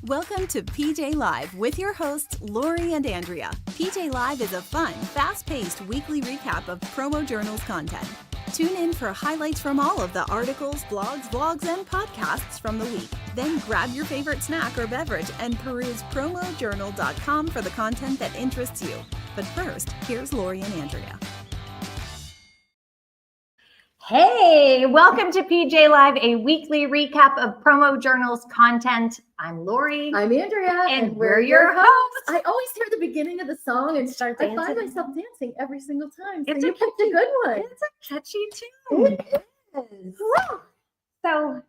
Welcome to PJ Live with your hosts, Laurie and Andrea. PJ Live is a fun, fast-paced weekly recap of PromoJournal's content. Tune in for highlights from all of the articles, blogs, vlogs, and podcasts from the week. Then grab your favorite snack or beverage and peruse PromoJournal.com for the content that interests you. But first, here's Laurie and Andrea. Hey, welcome to PJ Live, a weekly recap of PromoJournal's content. I'm Laurie. I'm Andrea. And we're your hosts. I always hear the beginning of the song and start dancing. I find myself dancing every single time. So It's you picked a good one. It's a catchy tune. It is. So,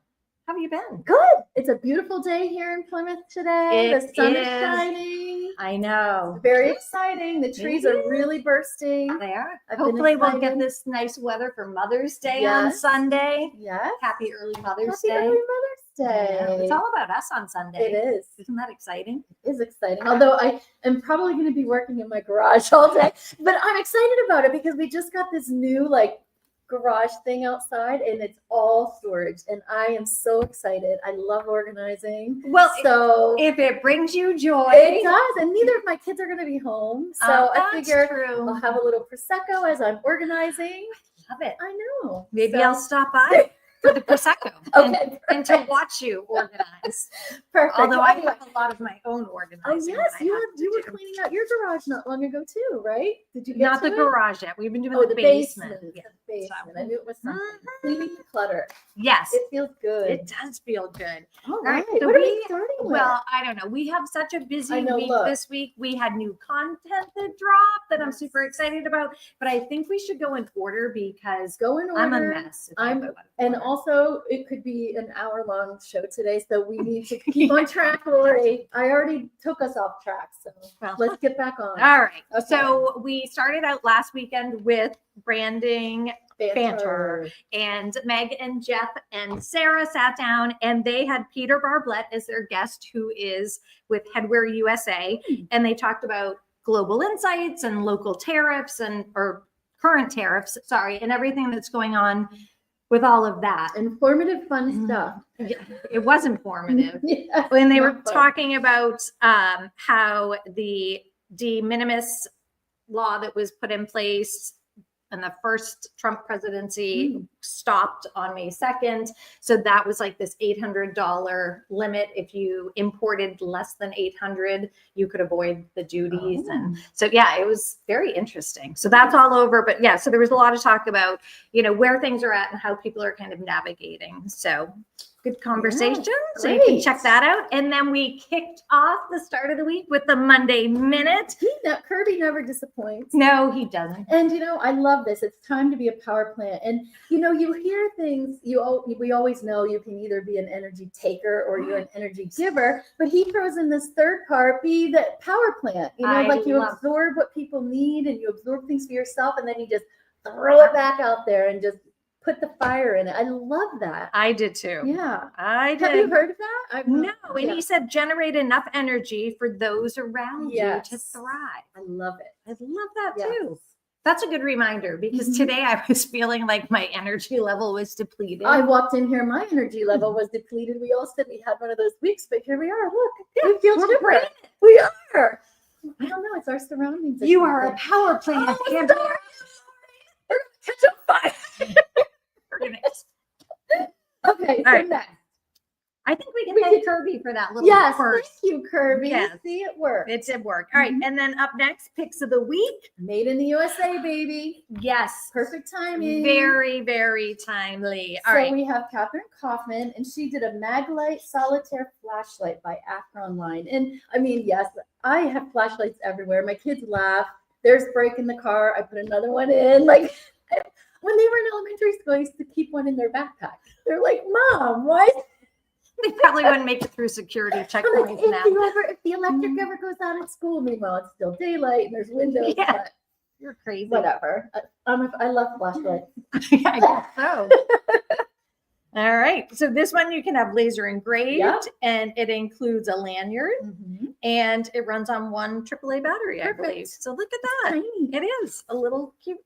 how have you been? Good. It's a beautiful day here in Plymouth today. The sun is shining. I know. Very exciting. The trees are really bursting. They are. Hopefully we'll get this nice weather for Mother's Day on Sunday. Yes. Happy early Mother's Day. Happy early Mother's Day. Yeah. It's all about us on Sunday. It is. Isn't that exciting? It is exciting. Although I am probably going to be working in my garage all day. But I'm excited about it because we just got this new garage thing outside and it's all storage and I am so excited. I love organizing. Well, so if it brings you joy, it does. And neither of my kids are going to be home, so I figure true. I'll have a little prosecco as I'm organizing. Love it. I know. Maybe I'll stop by for the prosecco and to watch you organize. Perfect. Although I have a lot of my own organizing. Oh yes, you were cleaning out your garage not long ago too, right? Did you get not to the it? garage yet? We've been doing the basement. Yeah. The basement. So. I knew it was something. Cleaning the clutter. Yes, it feels good. It does feel good. All right. So what are we starting with? Well, I don't know. We have such a busy week this week. We had new content that dropped that I'm super excited about. But I think we should go in order because I'm a mess. And also it could be an hour-long show today, so we need to keep on track, Laurie. I already took us off track, so let's get back on. All right. Okay. So we started out last weekend with branding banter. And Meg and Jeff and Sarah sat down and they had Peter Barblett as their guest, who is with Headwear USA. And they talked about global insights and local tariffs or current tariffs, and everything that's going on with all of that. Informative, fun stuff. Yeah, it was informative. Yeah, when they were talking about how the de minimis law that was put in place and the first Trump presidency stopped on May 2nd. So that was like this $800 limit. If you imported less than 800, you could avoid the duties. And so, yeah, it was very interesting. So that's all over. But yeah, so there was a lot of talk about, where things are at and how people are kind of navigating. So good conversation. So you can check that out. And then we kicked off the start of the week with the Monday Minute. Kirby never disappoints. No, he doesn't. And, I love this. It's time to be a power plant. And, you hear things, we always know you can either be an energy taker or you're an energy giver. But he throws in this third part, be the power plant. You absorb what people need and you absorb things for yourself. And then you just throw it back out there and just put the fire in it. I love that. I did too. Yeah. I did. Have you heard of that? No. And he said, generate enough energy for those around you to thrive. I love it. I love that too. That's a good reminder because today I was feeling like my energy level was depleted. I walked in here, my energy level was depleted. We all said we had one of those weeks, but here we are. Look, we feel different. We are. I don't know. It's our surroundings. You are a power plant. Catch up fire. Okay, so next. I think we can thank Kirby for that little first. Thank you, Kirby. Yes. See, it worked. It did work. All right, and then up next, picks of the week. Made in the USA, baby. Yes. Perfect timing. Very, very timely. All right. We have Catherine Kaufman, and she did a Maglite solitaire flashlight by Acronline. And I mean, yes, I have flashlights everywhere. My kids laugh. There's a break in the car. I put another one in. When they were in elementary school, I used to keep one in their backpack. They're like, Mom, why? They probably wouldn't make it through security checkpoints now. If the electric ever goes out at school, meanwhile, it's still daylight and there's windows. Yeah. But you're crazy. Whatever. I love flashlights. I guess so. All right. So this one you can have laser engraved and it includes a lanyard and it runs on one AAA battery, I believe. So look at that. Tiny. It is a little cute.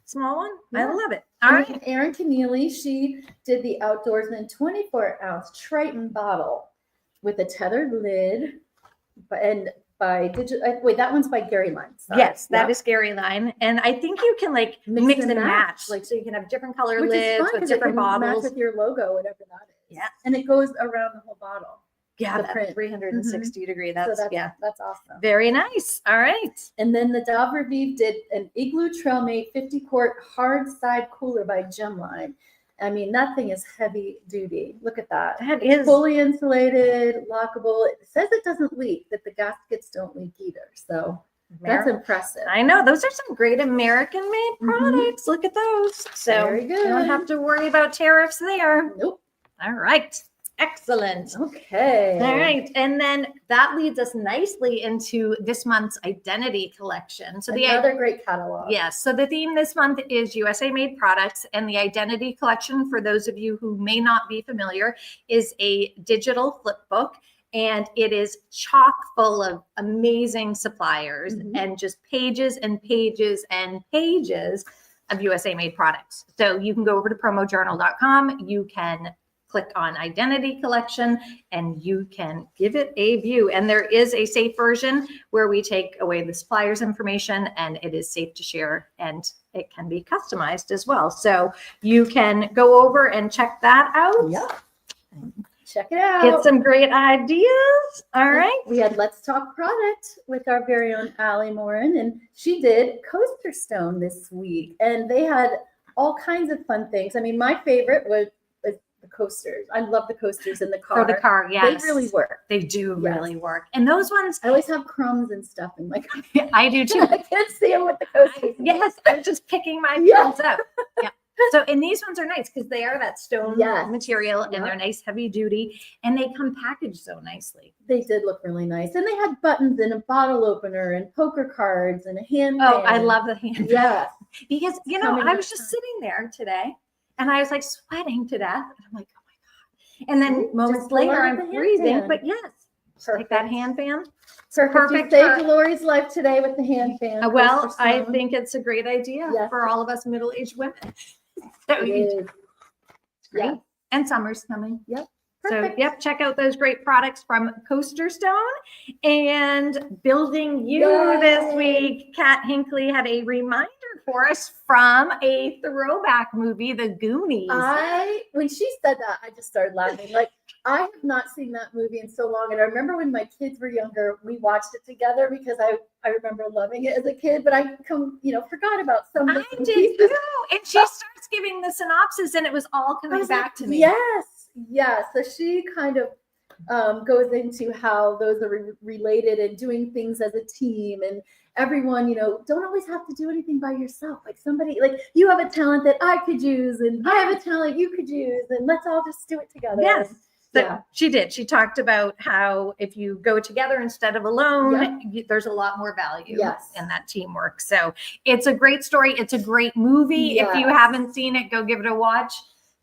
Small one. Yeah. I love it. All right. Erin Keneally, she did the outdoors in a 24-ounce Triton bottle. with a tethered lid, and by digital. Wait, that one's by Gary Line. Sorry. Yes, that Yep. is Gary Line. And I think you can like mix and match. Like, so you can have different color Which is lids fun with 'cause it different can match bottles. with your logo, whatever that is. Yeah. And it goes around the whole bottle. Yeah, the that print. 360 degree. That's, So yeah, that's awesome. very nice. All right. And then the Davra Vive did an Igloo Trailmate 50 quart hard side cooler by Gemline. I mean, that thing is heavy duty. Look at that. That It's is fully insulated, lockable. It says it doesn't leak, that the gaskets don't leak either. So that's impressive. I know those are some great American made Mhm. products. Look at those. So Very you good. don't have to worry about tariffs there. Nope. All right. Excellent. Okay. All right. And then that leads us nicely into this month's identity collection. So Another great catalog. yes. So the theme this month is USA made products, and the identity collection, for those of you who may not be familiar, is a digital flip book. And it is chock full of amazing suppliers and just pages and pages and pages of USA made products. So you can go over to PromoJournal.com. You can click on identity collection and you can give it a view. And there is a safe version where we take away the supplier's information and it is safe to share and it can be customized as well. So you can go over and check that out. Yeah. Check it out. Get some great ideas. All right. We had Let's Talk Product with our very own Allie Morin, and she did Coaster Stone this week. And they had all kinds of fun things. I mean, my favorite was the coasters. I love the coasters in the car. For the car, yes. They really work. They do Yes. really work. And those ones, I always have crumbs and stuff in my car. I do too. I can't see them with the coasters. Yes, I'm just picking my Yeah. crumbs up. Yeah. So, and these ones are nice because they are that stone Yes. material and Yep. they're nice, heavy duty, and they come packaged so nicely. They did look really nice. And they had buttons and a bottle opener and poker cards and a hand Oh, I fan. love the hand. Yes. Because, you know, Coming I was next just time. sitting there today and I was like sweating to death. And I'm like, oh my God. And then Just moments pull later, out I'm the hand freezing. fan. But yes, just like that Perfect. hand fan. Perfect. You saved Laurie's life today with the hand fan. Well, Coaster I Stone. think it's a great idea Yes. for all of us middle-aged women. So It you is. great. Yeah. And summer's coming. Yep. So, Perfect. yep, check out those great products from Coaster Stone. And building you Yay. this week, Kat Hinckley had a reminder for us from a throwback movie, The Goonies. When she said that, I just started laughing. Like, I have not seen that movie in so long. And I remember when my kids were younger, we watched it together because I remember loving it as a kid, but I forgot about some of I the did pieces. too. And she starts giving the synopsis and it was all I coming was back like, to me. Yes. So she kind of goes into how those are related and doing things as a team, and everyone, don't always have to do anything by yourself. Like somebody, like you have a talent that I could use, and I have a talent you could use, and let's all just do it together. Yes. And, So yeah. she did. She talked about how if you go together instead of alone, there's a lot more value Yes. in that teamwork. So it's a great story. It's a great movie. If you Yes. haven't seen it, go give it a watch,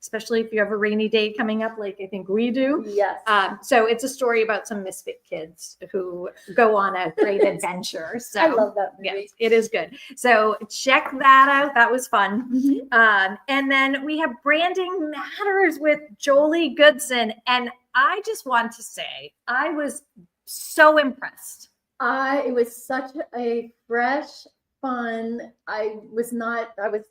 especially if you have a rainy day coming up like I think we do. Yes. So it's a story about some misfit kids who go on a great adventure. So I love that movie. yes, it is good. So check that out. That was fun. Mhm. And then we have Branding Matters with Jolie Goodson. And I just want to say, I was so impressed. It was such a fresh, fun. I was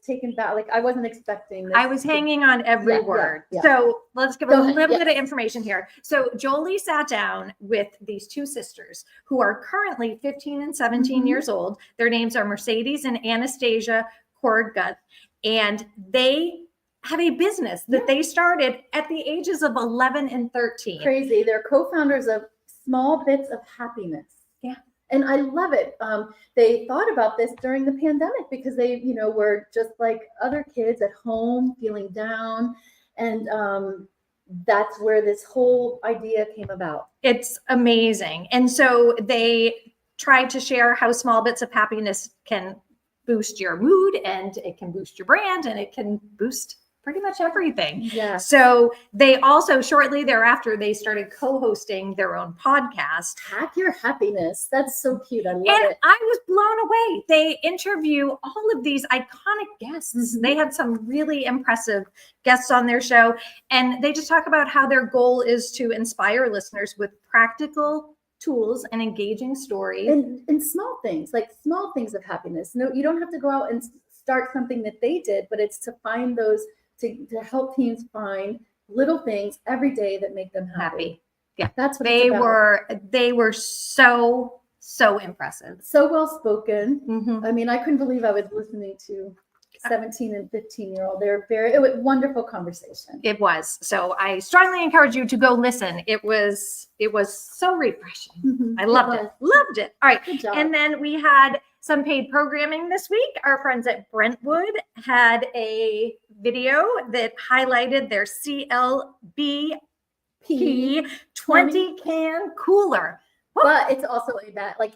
taken back. Like I wasn't expecting this. I was hanging on every Yeah, word. yeah. So let's give a Go ahead, little bit of yes. information here. So Jolie sat down with these two sisters who are currently 15 and 17 Mhm. years old. Their names are Mercedes and Anastasia Cordgut, and they have a business that they started at the ages of 11 and 13. Crazy. They're co-founders of Small Bits of Happiness. Yeah. And I love it. They thought about this during the pandemic because they, were just like other kids at home feeling down. And that's where this whole idea came about. It's amazing. And so they tried to share how small bits of happiness can boost your mood and it can boost your brand and it can boost pretty much everything. Yeah. So they also, shortly thereafter, they started co-hosting their own podcast. Hack Your Happiness. That's so cute. I love And it. I was blown away. They interview all of these iconic guests. Mhm. They had some really impressive guests on their show. And they just talk about how their goal is to inspire listeners with practical tools and engaging stories. And small things, like small things of happiness. No, you don't have to go out and start something that they did, but it's to find those, to help teams find little things every day that make them happy. Yeah. That's what They it's about. they were so impressive. So well spoken. Mhm. I mean, I couldn't believe I was listening to 17 and 15-year-old. It was wonderful conversation. It was. So I strongly encourage you to go listen. It was so refreshing. Mhm. I loved it. Loved it. All right. Good job. And then we had some paid programming this week. Our friends at Brentwood had a video that highlighted their CLBP 20 can cooler. But it's also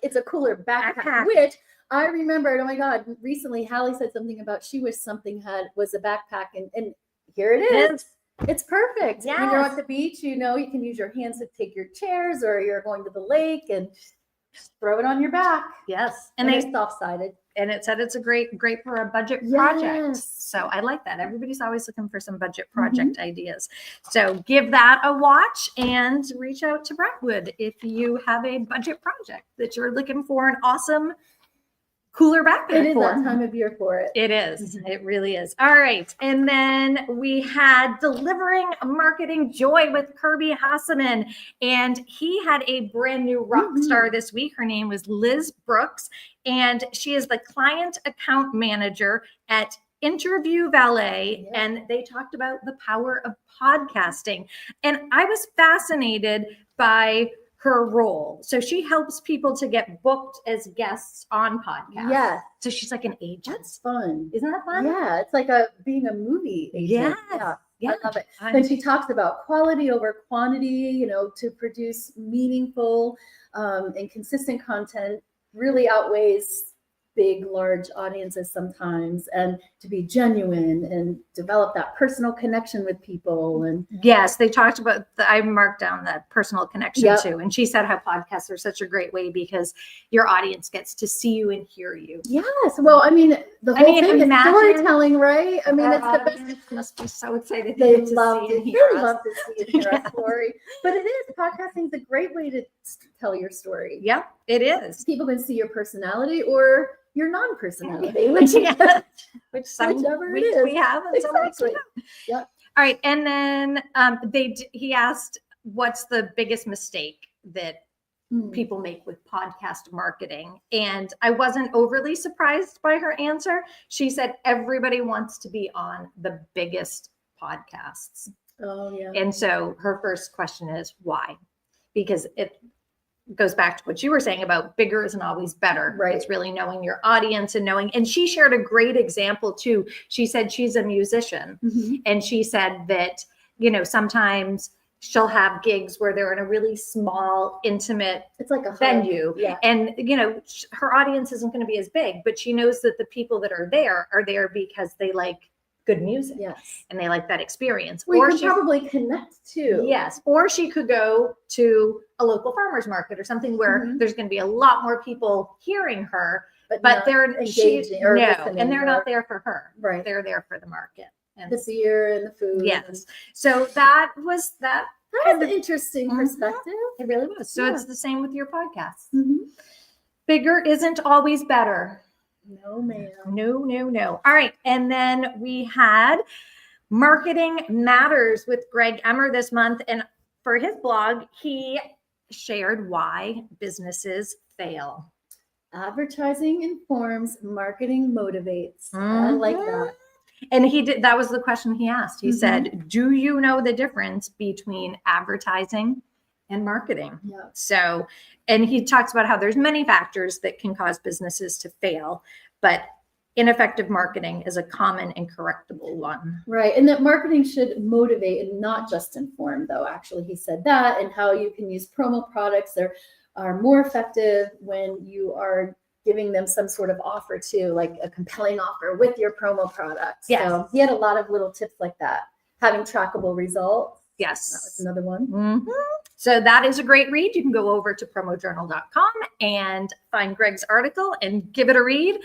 it's a cooler backpack, which I remembered. Oh my God. Recently, Hallie said something about she wished something was a backpack, and here it is. It's perfect. Yes. When you're at the beach, you can use your hands to take your chairs, or you're going to the lake and just throw it on your back. Yes. And they're soft-sided. And it said it's a great for a budget project. Yes. So I like that. Everybody's always looking for some budget project ideas. So give that a watch and reach out to Brentwood if you have a budget project that you're looking for an awesome cooler backpack. It is for. that time of year for it. It is. It really is. All right. And then we had Delivering Marketing Joy with Kirby Hasseman. And he had a brand new rock star this week. Her name was Liz Brooks. And she is the client account manager at Interview Valet. Yeah. And they talked about the power of podcasting. And I was fascinated by her role. So she helps people to get booked as guests on podcasts. Yeah. So she's like an agent. That's fun. Isn't that fun? Yeah. It's like being a movie agent. Yes. Yeah. I love it. And she talks about quality over quantity, to produce meaningful and consistent content really outweighs big, large audiences sometimes, and to be genuine and develop that personal connection with people. And yes, they talked about I marked down that personal connection Yep. too. And she said how podcasts are such a great way because your audience gets to see you and hear you. yes, well, I mean, the whole thing is imagine storytelling, right? I mean, it's the best. audience must be so excited. They to love see and it. hear They us. love to see and hear our story. But it is, podcasting is a great way to tell your story. Yep, it is. People can see your personality or your non-personality, which Yeah. Whichever it is. we have and some weeks we Exactly. don't. Yep. All right, and then he asked, "What's the biggest mistake that people make with podcast marketing?" And I wasn't overly surprised by her answer. She said everybody wants to be on the biggest podcasts. Oh yeah. And so her first question is why? Because it goes back to what you were saying about bigger isn't always better. Right. It's really knowing your audience and she shared a great example too. She said she's a musician and she said that, sometimes she'll have gigs where they're in a really small, intimate It's like a venue. Yeah. And, her audience isn't going to be as big, but she knows that the people that are there because they like good music. Yes. And they like that experience. Well, or you she can probably connect too. Yes. Or she could go to a local farmer's market or something where there's going to be a lot more people hearing her, but not they're engaging or listening, and they're or- not there for her. Right. They're there for the market. And The beer and the food. yes. So that was that. That was an interesting perspective. It really was. So Yeah. it's the same with your podcast. Mhm. Bigger isn't always better. No, ma'am. No. All right. And then we had Marketing Matters with Greg Emmer this month. And for his blog, he shared why businesses fail. Advertising informs, marketing motivates. I like that. And that was the question he asked. He said, do you know the difference between advertising and marketing? Yeah. So, and he talks about how there's many factors that can cause businesses to fail, but ineffective marketing is a common and correctable one. Right. And that marketing should motivate and not just inform, though. Actually, he said that, and how you can use promo products that are more effective when you are giving them some sort of offer too, like a compelling offer with your promo product. Yes. So he had a lot of little tips like that. Having trackable results. Yes. That was another one. Mhm. So that is a great read. You can go over to promojournal.com and find Greg's article and give it a read.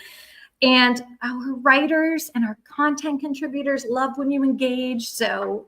And our writers and our content contributors love when you engage. So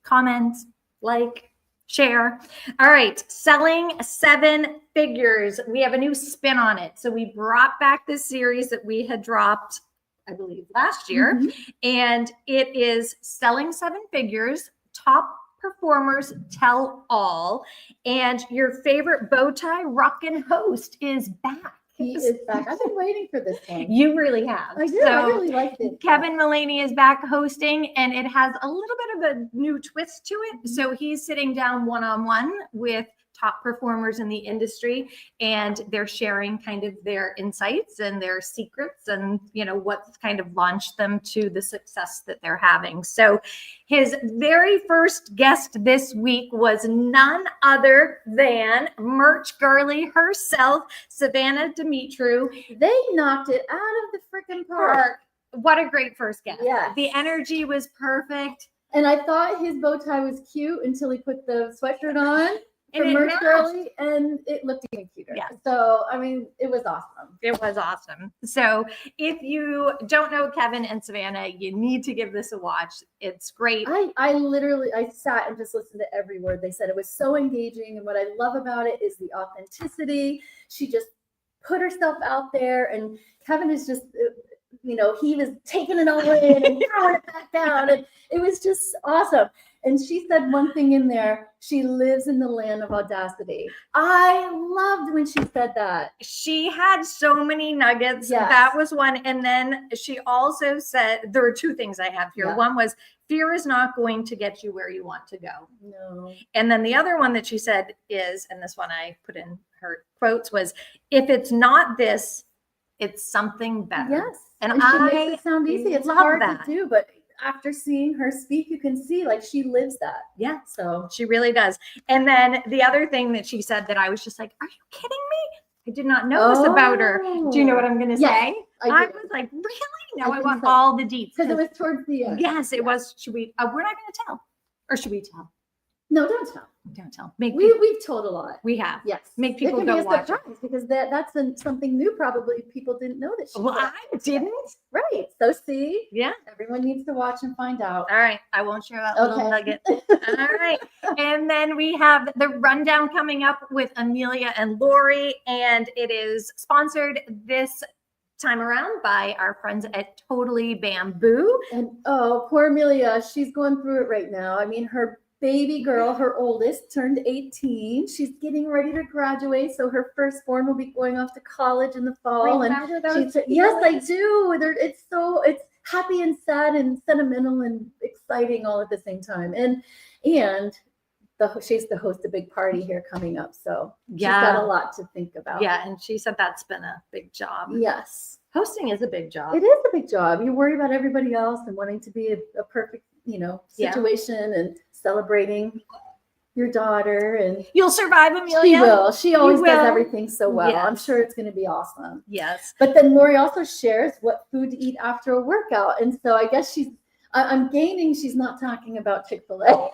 comment, like, share. All right. Selling 7 figures. We have a new spin on it. So we brought back this series that we had dropped, I believe, last year. Mhm. And it is Selling 7 Figures, Top Performers Tell All. And your favorite bow tie rockin' host is back. He is back. I've been waiting for this one. You really have. I do. So I really liked it. Kevin Mullaney is back hosting, and it has a little bit of a new twist to it. So he's sitting down one-on-one with top performers in the industry, and they're sharing kind of their insights and their secrets and, you know, what's kind of launched them to the success that they're having. So his very first guest this week was none other than merch girly herself, Savannah Dimitru. They knocked it out of the freaking park. What a great first guest. Yes. The energy was perfect. And I thought his bow tie was cute until he put the sweatshirt on. And For it Merch matched. Girly, and it looked even cuter. Yes. So, I mean, it was awesome. It was awesome. So if you don't know Kevin and Savannah, you need to give this a watch. It's great. I literally, I sat and just listened to every word they said. It was so engaging. And what I love about it is the authenticity. She just put herself out there, and Kevin is just, you know, he was taking it all in and throwing it back down. And it was just awesome. And she said one thing in there, she lives in the land of audacity. I loved when she said that. She had so many nuggets. Yes. That was one. And then she also said, there were 2 things I have here. Yeah. One was, fear is not going to get you where you want to go. No. And then the other one that she said is, and this one I put in her quotes, was, if it's not this, it's something better. Yes. And she I makes it sound easy. It's love hard that. to do, but after seeing her speak, you can see like she lives that. Yeah. So She really does. And then the other thing that she said that I was just like, are you kidding me? I did not know this about her. Do you know what I'm going to Yes, say? I was like, really? No, I I think want so. all the deets. because it was towards the end. Yes, it was. Should we? We're not going to tell. Or should we tell? No, don't tell. Don't tell. Make We've told a lot. we have. Yes. Make people it can go be a watch it. surprise because that's something new. Probably people didn't know that she. Well, did. I didn't. Right. So see, Yeah. everyone needs to watch and find out. All right. I won't share that little Okay. nugget. All right. And then we have the rundown coming up with Amelia and Laurie, and it is sponsored this time around by our friends at Totally Bamboo. And oh, poor Amelia, she's going through it right now. I mean, her baby girl, her oldest, turned 18. She's getting ready to graduate, so her firstborn will be going off to college in the fall. And yes, I do. It's happy and sad and sentimental and exciting all at the same time. And she's to host a big party here coming up, so she's got a lot to think about. Yeah, and she said that's been a big job. Yes. Hosting is a big job. It is a big job. You worry about everybody else and wanting to be a perfect, Yeah. situation and celebrating your daughter, and You'll survive, Amelia. she will. She always does will. everything so well. I'm Yes. sure it's going to be awesome. Yes. But then Laurie also shares what food to eat after a workout, and so I guess I'm gaining. She's not talking about Chick-fil-A.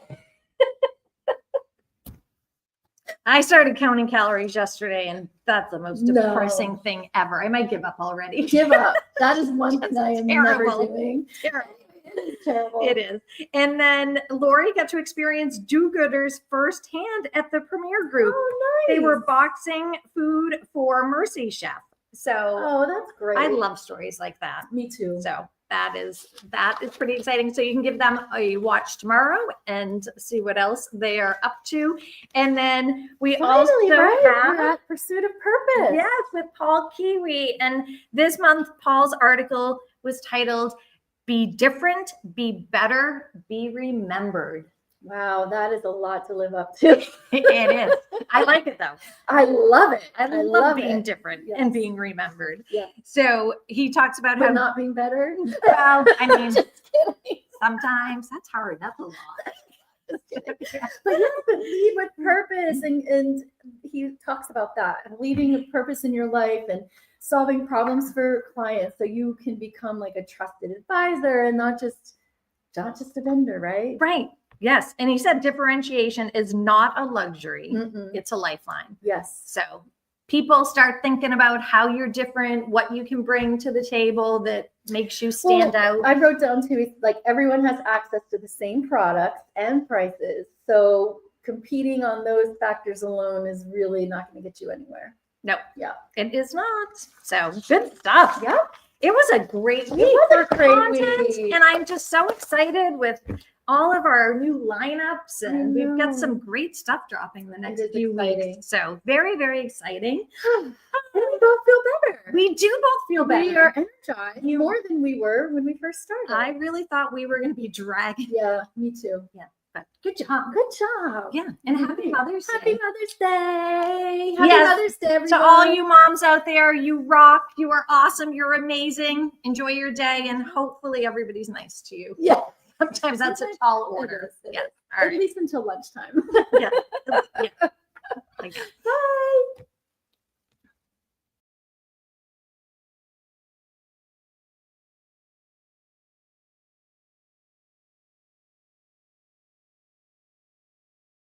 I started counting calories yesterday, and that's the most No. depressing thing ever. I might give up already. Give up. That is one Just thing I am never terrible. doing. Terrible. It is terrible. It is. And then Laurie got to experience do-gooders firsthand at the Premier Group. Oh, nice. They were boxing food for Mercy Chef. So Oh, that's great. I love stories like that. Me too. So that is pretty exciting. So you can give them a watch tomorrow and see what else they are up to. And then we also Right? have We're at Pursuit of Purpose. yes with Paul Kiwi. And this month Paul's article was titled "Be Different, Be Better, Be Remembered." Wow, that is a lot to live up to. It is. I like it though. I love it. I love being it. different Yes. and being remembered. Yeah. So he talks about But how not being better. well, I mean, Just kidding. sometimes that's hard. That's a lot. But yes, but lead with purpose, and he talks about that, leading a purpose in your life and solving problems for clients so you can become like a trusted advisor and not just a vendor, right? Right. Yes. And he said differentiation is not a luxury. Mm-mm. It's a lifeline. Yes. So people start thinking about how you're different, what you can bring to the table that makes you stand out. I wrote down too, like everyone has access to the same products and prices. So competing on those factors alone is really not going to get you anywhere. No. Yeah. It is not. So good stuff. Yeah. It was a great week. It was a great content, week. and I'm just so excited with all of our new lineups, and we've got some great stuff dropping the next few weeks. So very, very exciting. And we both feel better. We do both feel better. We are energized more than we were when we first started. I really thought we were going to be dragging. Yeah, me too. Yeah, but good job. Good job. Yeah, and happy Mother's Day. Happy Mother's Day. Happy Yes. Mother's Day, everyone. To all you moms out there, you rock. You are awesome. You're amazing. Enjoy your day, and hopefully everybody's nice to you. Yeah. Sometimes that's a tall order. It is. Yeah. At least until lunchtime. Yeah.